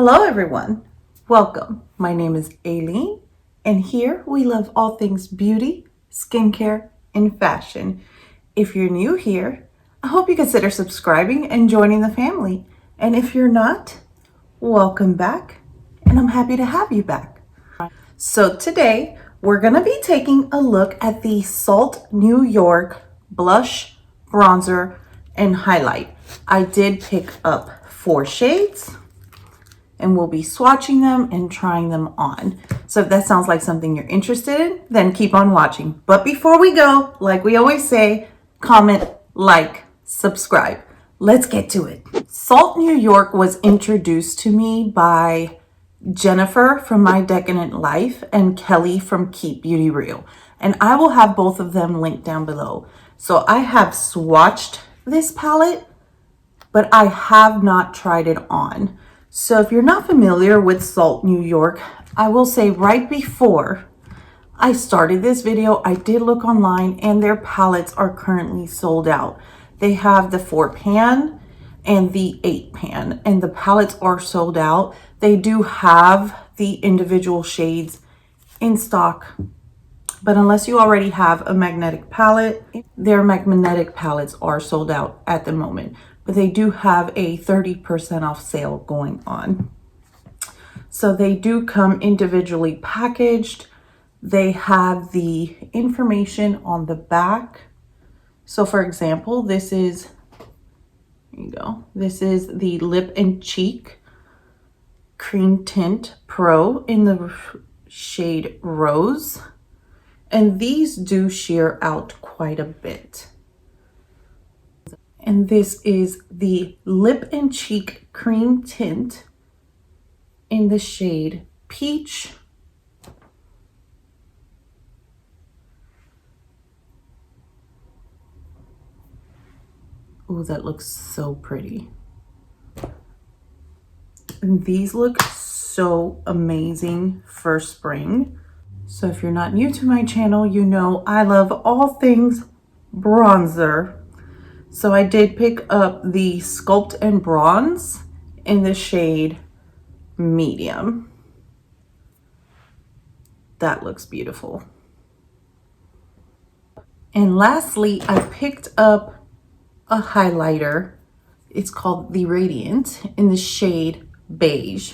Hello everyone, welcome. My name is Aileen and here we love all things beauty, skincare, and fashion. If you're new here, I hope you consider subscribing and joining the family. And if you're not, welcome back and I'm happy to have you back. So today we're going to be taking a look at the Salt New York blush, bronzer, and highlight. I did pick up 4 shades and we'll be swatching them and trying them on. So if that sounds like something you're interested in, then keep on watching. But before we go, like we always say, comment, like, subscribe. Let's get to it. Salt New York was introduced to me by Jennifer from My Decadent Life and Kelly from Keep Beauty Real. And I will have both of them linked down below. So I have swatched this palette, but I have not tried it on. So if you're not familiar with Salt New York, I will say right before I started this video, I did look online and their palettes are currently sold out. They have the 4 pan and the 8 pan and the palettes are sold out. They do have the individual shades in stock, but unless you already have a magnetic palette, their magnetic palettes are sold out at the moment. But they do have a 30% off sale going on. So they do come individually packaged. They have the information on the back. So for example, this is, here you go. This is the Lip and Cheek Cream Tint Pro in the shade Rose. And these do sheer out quite a bit. And this is the Lip and Cheek Cream Tint in the shade Peach. Oh, that looks so pretty. And these look so amazing for spring. So if you're not new to my channel, you know I love all things bronzer. So I did pick up the Sculpt and Bronze in the shade Medium. That looks beautiful. And lastly, I picked up a highlighter. It's called the Radiant in the shade Beige.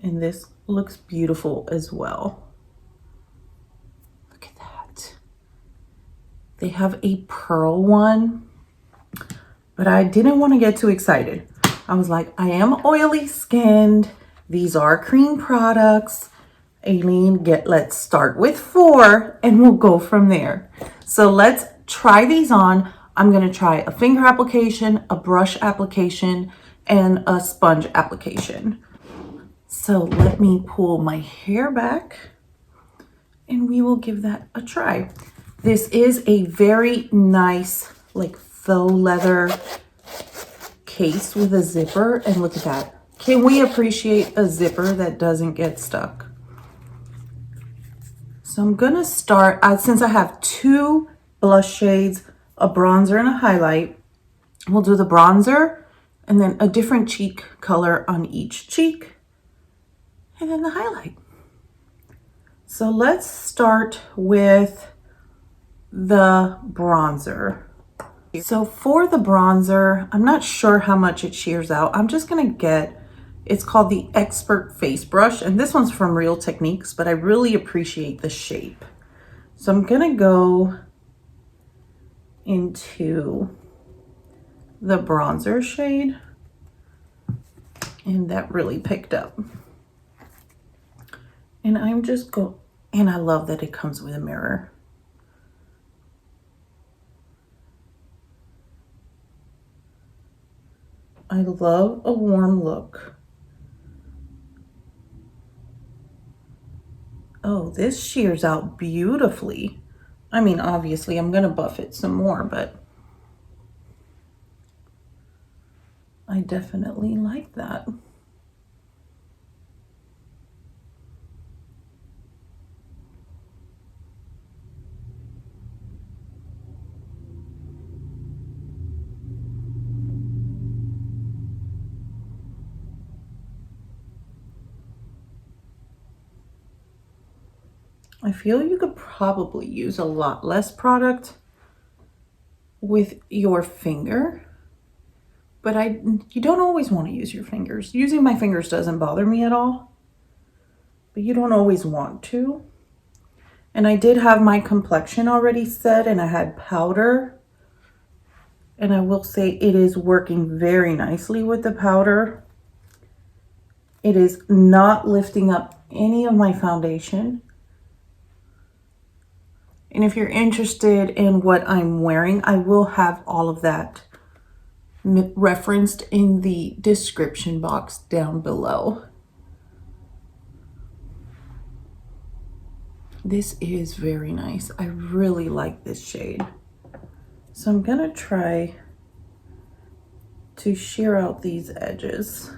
And this looks beautiful as well. Look at that. They have a pearl one, but I didn't want to get too excited. I was like, I am oily skinned. These are cream products. Aileen, let's start with 4 and we'll go from there. So let's try these on. I'm going to try a finger application, a brush application, and a sponge application. So let me pull my hair back and we will give that a try. This is a very nice, like faux leather case with a zipper. And look at that. Can we appreciate a zipper that doesn't get stuck? So I'm going to start, since I have 2 blush shades, a bronzer and a highlight, we'll do the bronzer and then a different cheek color on each cheek and then the highlight. So let's start with the bronzer. So for the bronzer, I'm not sure how much it shears out. I'm just going to get, it's called the Expert Face Brush, and this one's from Real Techniques, but I really appreciate the shape. So I'm going to go into the bronzer shade, and that really picked up. And I'm just and I love that it comes with a mirror. I love a warm look. Oh, this shears out beautifully. I mean, obviously I'm gonna buff it some more, but I definitely like that. I feel you could probably use a lot less product with your finger, but you don't always want to use your fingers. Using my fingers doesn't bother me at all, but you don't always want to. And I did have my complexion already set, and I had powder. And I will say it is working very nicely with the powder. It is not lifting up any of my foundation. And if you're interested in what I'm wearing, I will have all of that referenced in the description box down below. This is very nice. I really like this shade. So I'm gonna try to shear out these edges.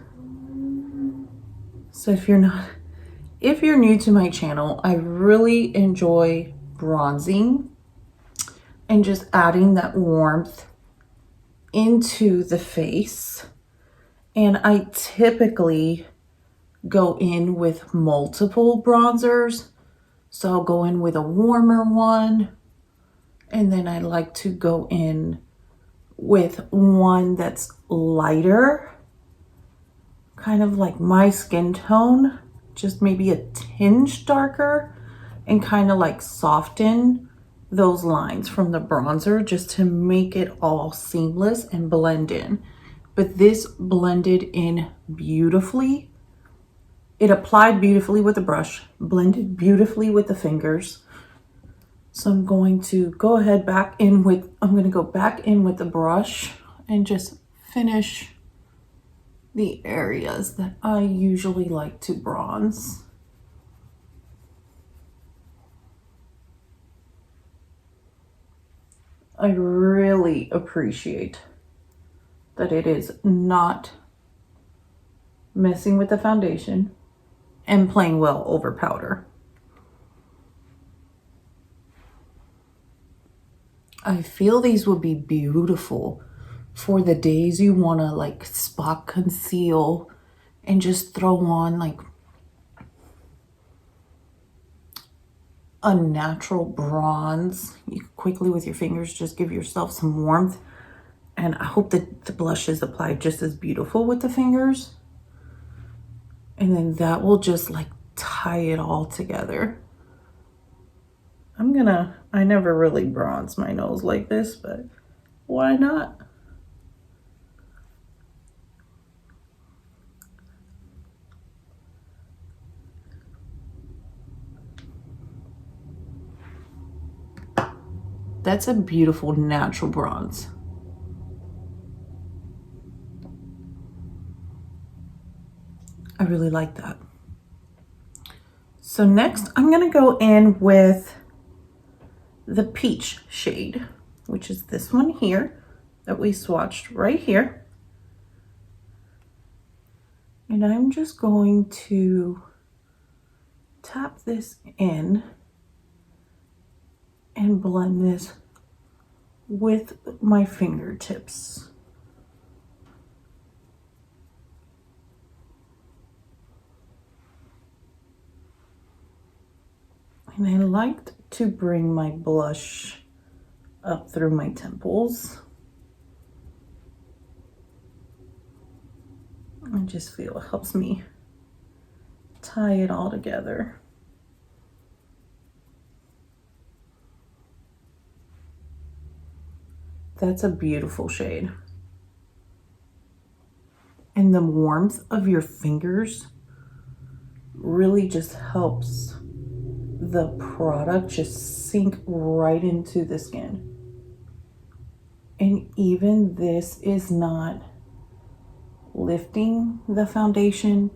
So if you're new to my channel, I really enjoy bronzing and just adding that warmth into the face. And I typically go in with multiple bronzers. So I'll go in with a warmer one, and then I like to go in with one that's lighter, kind of like my skin tone, just maybe a tinge darker, and kind of like soften those lines from the bronzer just to make it all seamless and blend in. But this blended in beautifully. It applied beautifully with the brush, blended beautifully with the fingers. So I'm going to go ahead I'm going to go back in with the brush and just finish the areas that I usually like to bronze. I really appreciate that it is not messing with the foundation and playing well over powder. I feel these would be beautiful for the days you want to like spot conceal and just throw on like a natural bronze. You can quickly with your fingers just give yourself some warmth. And I hope that the blush is applied just as beautiful with the fingers. And then that will just like tie it all together. I never really bronze my nose like this, but why not? That's a beautiful natural bronze. I really like that. So next I'm gonna go in with the peach shade, which is this one here that we swatched right here. And I'm just going to tap this in and blend this with my fingertips. And I liked to bring my blush up through my temples. I just feel it helps me tie it all together. That's a beautiful shade. And the warmth of your fingers really just helps the product just sink right into the skin. And even this is not lifting the foundation.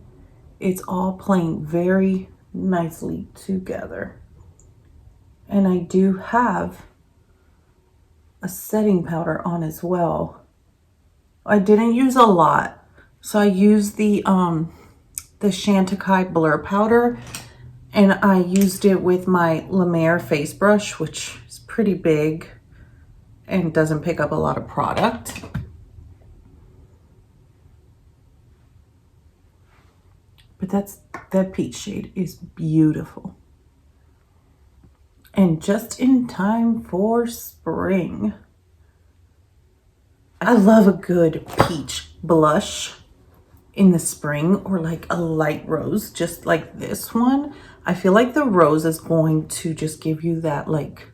It's all playing very nicely together. And I do have a setting powder on as well. I didn't use a lot, so I used the Chantecaille blur powder, and I used it with my La Mer face brush, which is pretty big and doesn't pick up a lot of product. But that peach shade is beautiful. and just in time for spring. I love a good peach blush in the spring, or like a light rose, just like this one. I feel like the rose is going to just give you that like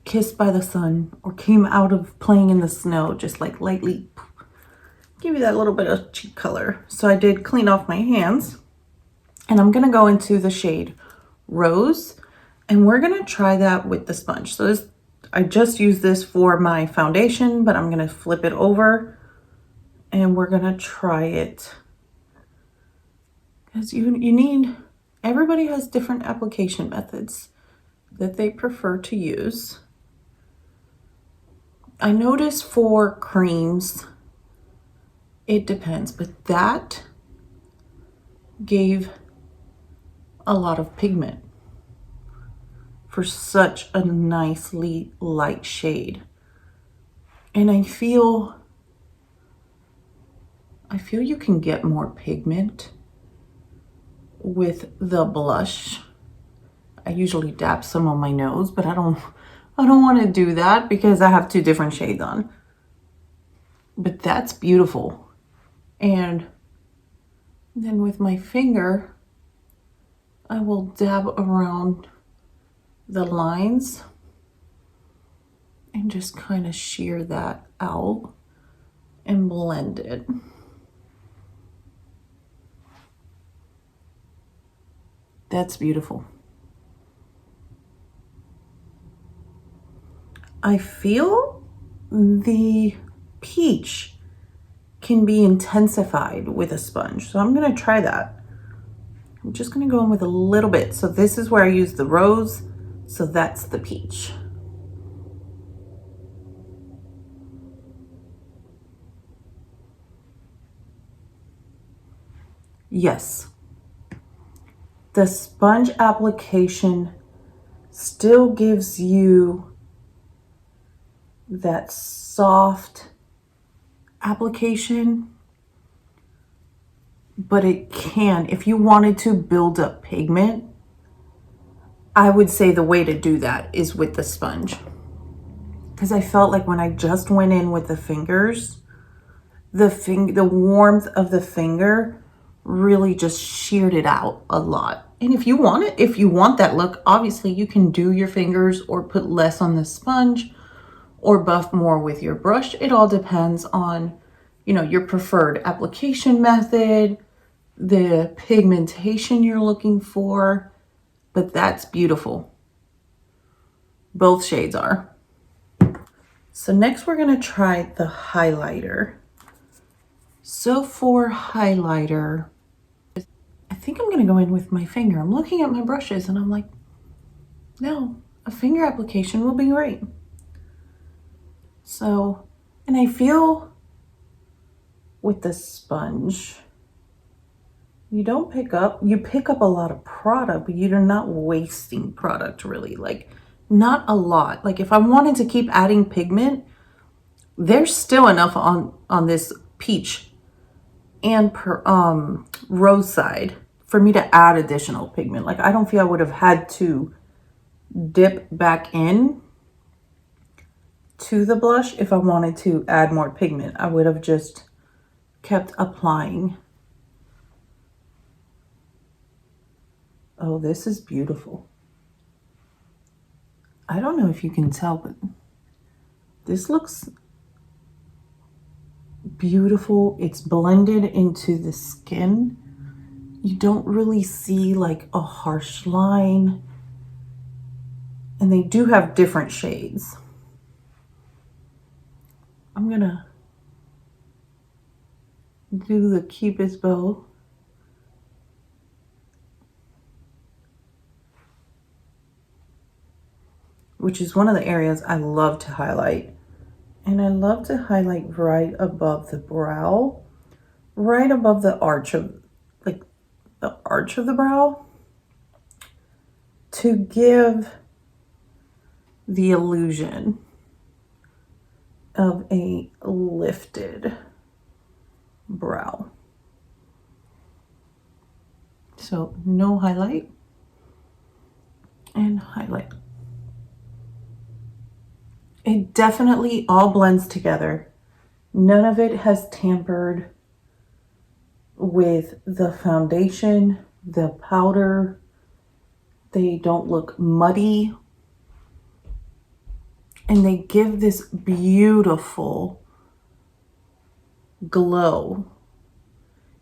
kissed by the sun, or came out of playing in the snow, just like lightly give you that little bit of cheek color. So I did clean off my hands, and I'm gonna go into the shade Rose, and we're gonna try that with the sponge. So this, I just used this for my foundation, but I'm gonna flip it over and we're gonna try it, because you need, everybody has different application methods that they prefer to use. I notice for creams, it depends, but that gave a lot of pigment for such a nicely light shade. And I feel you can get more pigment with the blush. I usually dab some on my nose, but I don't want to do that because I have two different shades on. But that's beautiful. And then with my finger, I will dab around the lines and just kind of shear that out and blend it. That's beautiful. I feel the peach can be intensified with a sponge, so I'm gonna try that. I'm just gonna go in with a little bit. So this is where I use the rose, so that's the peach. Yes, the sponge application still gives you that soft application, but it can, if you wanted to build up pigment, I would say the way to do that is with the sponge. Because I felt like when I just went in with the fingers, the warmth of the finger really just sheared it out a lot. And if you want it, if you want that look, obviously you can do your fingers or put less on the sponge or buff more with your brush. It all depends on, you know, your preferred application method, the pigmentation you're looking for, but that's beautiful. Both shades are. So next we're gonna try the highlighter. So for highlighter, I think I'm gonna go in with my finger. I'm looking at my brushes and I'm like, no, a finger application will be great. So, and I feel with the sponge, you pick up a lot of product, but you're not wasting product really, like not a lot. Like if I wanted to keep adding pigment, there's still enough on this peach and rose side for me to add additional pigment. Like I don't feel I would have had to dip back in to the blush if I wanted to add more pigment. I would have just kept applying. Oh, this is beautiful. I don't know if you can tell, but this looks beautiful. It's blended into the skin. You don't really see like a harsh line. And they do have different shades. I'm gonna do the Cupid's bow. Which is one of the areas I love to highlight. And I love to highlight right above the brow, right above the arch of, like the arch of the brow, to give the illusion of a lifted brow. So no highlight. and highlight. It definitely all blends together. None of it has tampered with the foundation, the powder. They don't look muddy. And they give this beautiful glow.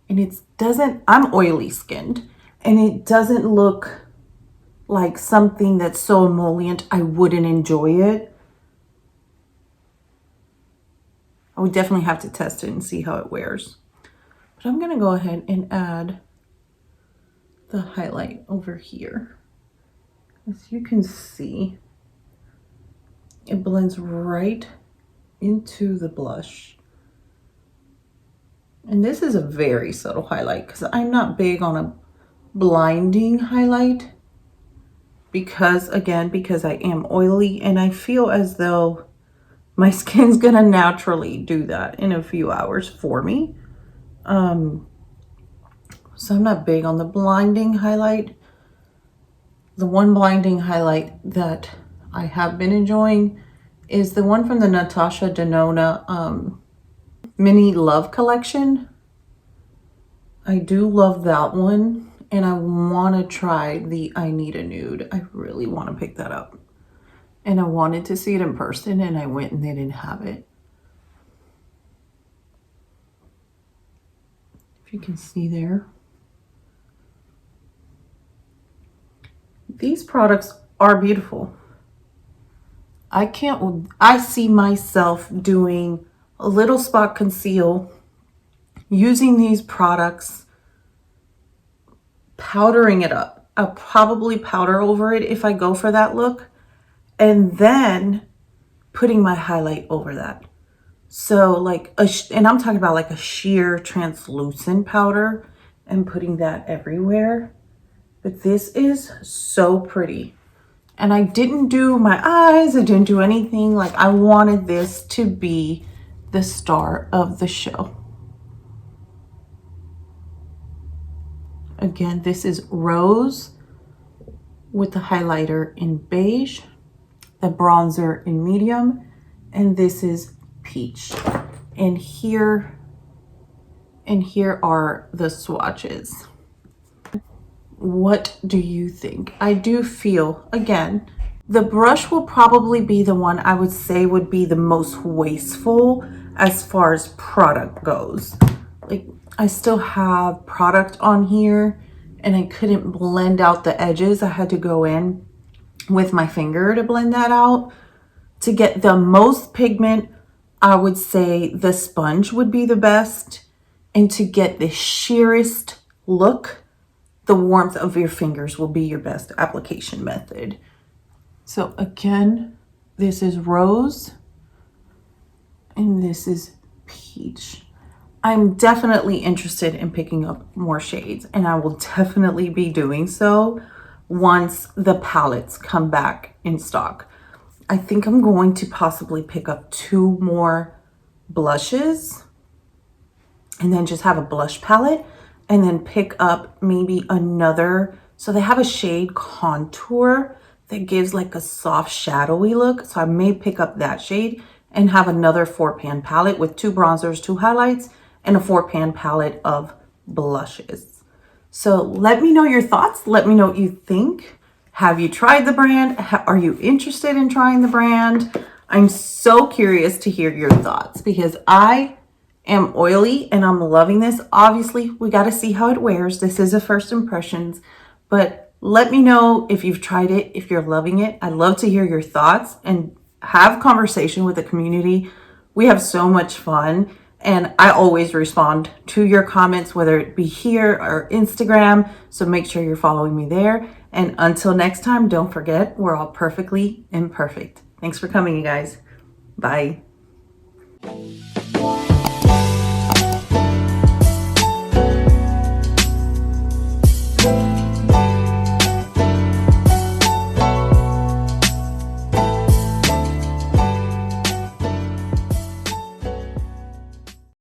And it doesn't, I'm oily skinned, and it doesn't look like something that's so emollient I wouldn't enjoy it. I would definitely have to test it and see how it wears. But I'm gonna go ahead and add the highlight over here. As you can see, it blends right into the blush. And this is a very subtle highlight because I'm not big on a blinding highlight because I am oily and I feel as though my skin's gonna naturally do that in a few hours for me. So I'm not big on the blinding highlight. The one blinding highlight that I have been enjoying is the one from the Natasha Denona Mini Love Collection. I do love that one, and I want to try the I Need a Nude. I really want to pick that up. And I wanted to see it in person, and I went and they didn't have it. If you can see there. These products are beautiful. I see myself doing a little spot conceal, using these products, powdering it up. I'll probably powder over it if I go for that look, and then putting my highlight over that. So like, and I'm talking about like a sheer translucent powder and putting that everywhere. But this is so pretty. And I didn't do my eyes, I didn't do anything. Like, I wanted this to be the star of the show. Again, this is Rose with the highlighter in beige, the bronzer in medium, and this is Peach. And here are the swatches. What do you think? I do feel, again, the brush will probably be the one I would say would be the most wasteful as far as product goes. Like, I still have product on here and I couldn't blend out the edges. I had to go in with my finger to blend that out. To get the most pigment, I would say the sponge would be the best. And to get the sheerest look, the warmth of your fingers will be your best application method. So again, this is Rose and this is Peach. I'm definitely interested in picking up more shades, and I will definitely be doing so once the palettes come back in stock. I think I'm going to possibly pick up 2 more blushes and then just have a blush palette, and then pick up maybe another. So they have a shade Contour that gives like a soft shadowy look. So I may pick up that shade and have another 4-pan palette with 2 bronzers, 2 highlights, and a 4-pan palette of blushes. So let me know your thoughts. Let me know what you think. Have you tried the brand? Are you interested in trying the brand? I'm so curious to hear your thoughts because I am oily and I'm loving this. Obviously, we got to see how it wears. This is a first impressions, but let me know if you've tried it, if you're loving it. I'd love to hear your thoughts and have conversation with the community. We have so much fun, and I always respond to your comments, whether it be here or Instagram. So make sure you're following me there. And until next time, don't forget, we're all perfectly imperfect. Thanks for coming, you guys. Bye.